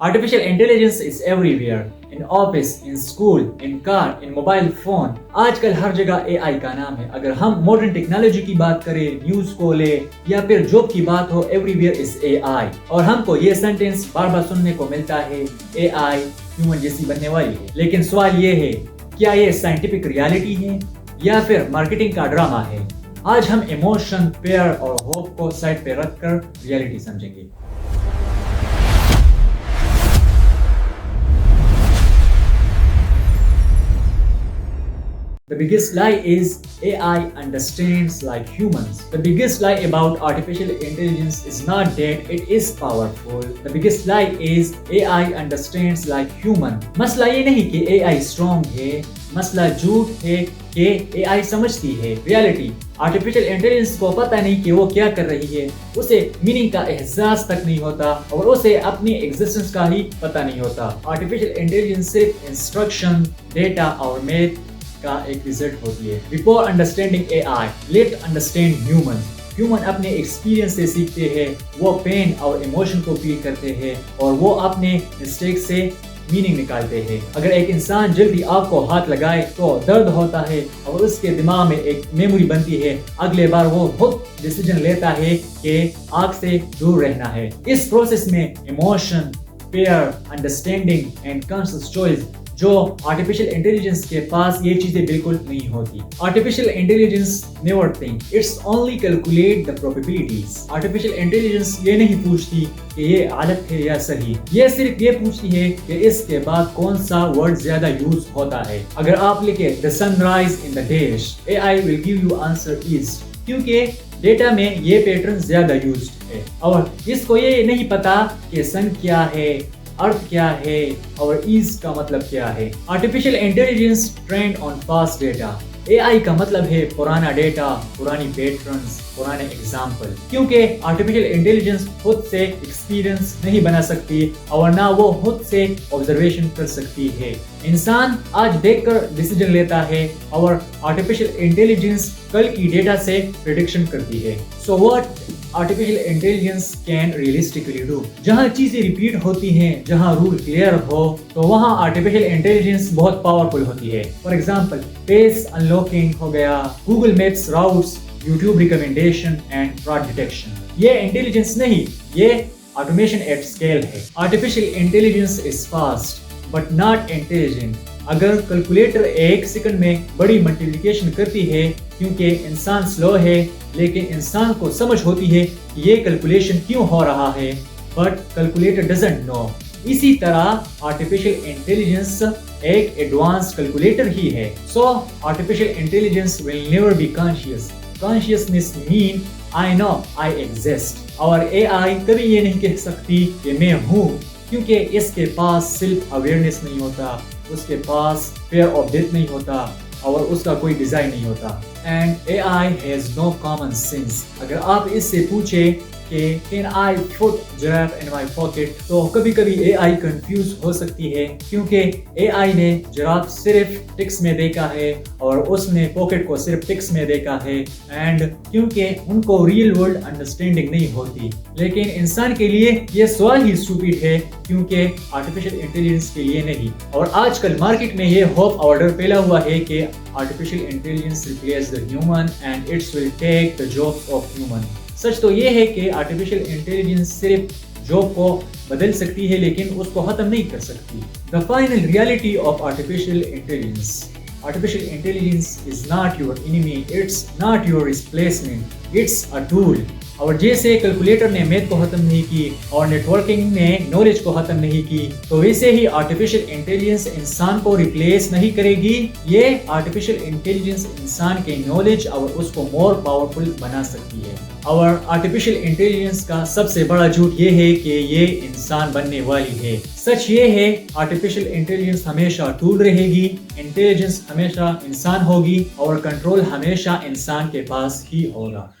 Artificial intelligence is everywhere. In office, in school, in car, in mobile phone. आजकल हर जगह AI का नाम है. अगर हम मॉडर्न टेक्नोलॉजी की बात करें, न्यूज को ले या फिर जॉब की बात हो, everywhere is AI. और हमको ये सेंटेंस बार बार सुनने को मिलता है, AI ह्यूमन जैसी बनने वाली है. लेकिन सवाल ये है, क्या ये साइंटिफिक रियलिटी है या फिर मार्केटिंग का ड्रामा है? आज हम इमोशन, फेयर और होप को साइड पे रखकर रियलिटी समझेंगे. The biggest lie is AI understands like humans. The biggest lie about artificial intelligence is not that it is powerful. The biggest lie is AI understands like human. मसला ये नहीं कि AI strong है, मसला झूठ है कि AI समझती है. Reality, आर्टिफिशियल इंटेलिजेंस को पता नहीं कि वो क्या कर रही है, उसे मीनिंग का एहसास तक नहीं होता और उसे अपनी एग्जिस्टेंस का ही पता नहीं होता. आर्टिफिशियल इंटेलिजेंस सिर्फ इंस्ट्रक्शन, डेटा और मैथ का एक रिजल्ट होती है. Before understanding AI, let understand human. Human अपने एक्सपीरियंस से सीखते हैं, वो पेन और इमोशन को फील करते हैं और वो अपने मिस्टेक से मीनिंग निकालते हैं. अगर एक इंसान जल्दी आग को हाथ लगाए तो दर्द होता है और उसके दिमाग में एक मेमोरी बनती है. अगले बार वो खुद डिसीजन लेता है कि आग से दूर रहना है. इस प्रोसेस में emotion, fair, understanding and conscious choice जो आर्टिफिशियल इंटेलिजेंस के पास ये चीजें बिल्कुल नहीं होती. Artificial intelligence never think, it's only calculate the probabilities. Artificial intelligence ये नहीं पूछती कि ये गलत है या सही, ये सिर्फ ये पूछती है कि इसके बाद कौन सा वर्ड ज्यादा यूज होता है. अगर आप लिखे the sunrise in the dash, AI will give you answer is, क्योंकि डेटा में ये पैटर्न ज्यादा यूज्ड है और इसको ये नहीं पता कि सन क्या है, अर्थ क्या है और इज का मतलब क्या है. Artificial intelligence trend on past data. AI का मतलब है पुराना डेटा, पुरानी पैटर्न्स, पुराने एग्जाम्पल. क्योंकि आर्टिफिशियल इंटेलिजेंस खुद से एक्सपीरियंस नहीं बना सकती और ना वो खुद से ऑब्जर्वेशन कर सकती है. इंसान आज देखकर डिसीजन लेता है और आर्टिफिशियल इंटेलिजेंस कल की डेटा से प्रेडिक्शन करती है. So what artificial intelligence can realistically do? जहाँ चीजें रिपीट होती हैं, जहाँ रूल क्लियर हो, तो वहाँ आर्टिफिशियल इंटेलिजेंस बहुत पावरफुल होती है. फॉर एग्जांपल, फेस अनलॉकिंग हो गया, Google maps routes, YouTube recommendation and fraud detection. ये इंटेलिजेंस नहीं, ये ऑटोमेशन एट स्केल है. Artificial intelligence is fast but not intelligent. अगर कैलकुलेटर एक सेकंड में बड़ी मल्टीप्लिकेशन करती है क्योंकि इंसान स्लो है, लेकिन इंसान को समझ होती है कि ये कैलकुलेशन क्यों हो रहा है, बट कैलकुलेटर डजंट नो. इसी तरह आर्टिफिशियल इंटेलिजेंस एक एडवांस कैलकुलेटर ही है. So artificial intelligence will never be conscious. Consciousness mean I know I exist. और AI कभी ये नहीं कह सकती कि मैं हूँ, क्योंकि इसके पास सेल्फ अवेयरनेस नहीं होता, उसके पास फेयर ऑफ डेथ नहीं होता और उसका कोई डिजाइन नहीं होता. And AI has no common sense. अगर आप इससे पूछे कि can I put giraffe in my pocket, तो कभी कभी AI कंफ्यूज हो सकती है, क्योंकि AI ने जिराफ सिर्फ टेक्स्ट में देखा है और उसने पॉकेट को सिर्फ टेक्स्ट में देखा है, एंड क्योंकि उनको रियल वर्ल्ड अंडरस्टैंडिंग नहीं होती. लेकिन इंसान के लिए ये सवाल ही स्टूपिड है, क्योंकि आर्टिफिशियल इंटेलिजेंस के लिए नहीं. और आजकल मार्केट में ये होप और डर फैला हुआ है कि artificial intelligence replace the human and it's will take the jobs of human. सच तो ये है कि आर्टिफिशियल इंटेलिजेंस सिर्फ जॉब को बदल सकती है, लेकिन उसको खत्म नहीं कर सकती. The final reality of artificial intelligence. Artificial intelligence is not your enemy, it's not your replacement, it's a tool. और जैसे कैलकुलेटर ने मैथ को खत्म नहीं की और नेटवर्किंग ने नॉलेज को खत्म नहीं की, तो वैसे ही आर्टिफिशियल इंटेलिजेंस इंसान को रिप्लेस नहीं करेगी. ये आर्टिफिशियल इंटेलिजेंस इंसान के नॉलेज और उसको मोर पावरफुल बना सकती है. और आर्टिफिशियल इंटेलिजेंस का सबसे बड़ा झूठ ये है कि ये इंसान बनने वाली है. सच ये है, आर्टिफिशियल इंटेलिजेंस हमेशा टूल रहेगी, इंटेलिजेंस हमेशा इंसान होगी और कंट्रोल हमेशा इंसान के पास ही होगा.